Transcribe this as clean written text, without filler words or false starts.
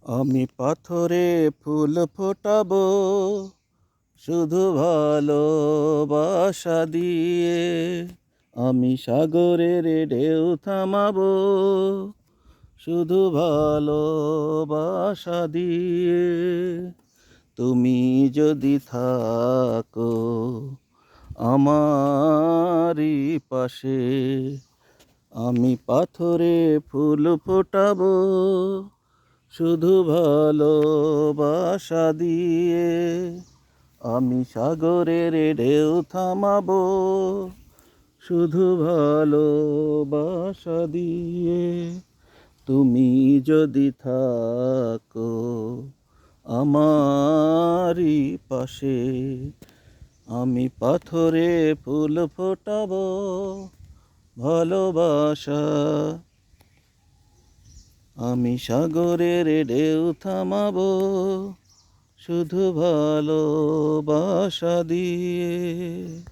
আমি পাথরে ফুল ফোটাবো শুধু ভালোবাসা দিয়ে। আমি সাগরের ঢেউ থামাবো শুধু ভালোবাসা দিয়ে। তুমি যদি থাকো আমারই পাশে, আমি পাথরে ফুল ফোটাবো শুধু ভালোবাসা দিয়ে। আমি সাগরের ঢেউ থামাবো শুধু ভালোবাসা দিয়ে। তুমি যদি থাকো আমারই পাশে, আমি পাথরে ফুল ফোটাবো ভালোবাসা। আমি সাগরের ঢেউ থামাবো শুধু ভালোবাসা দিয়ে।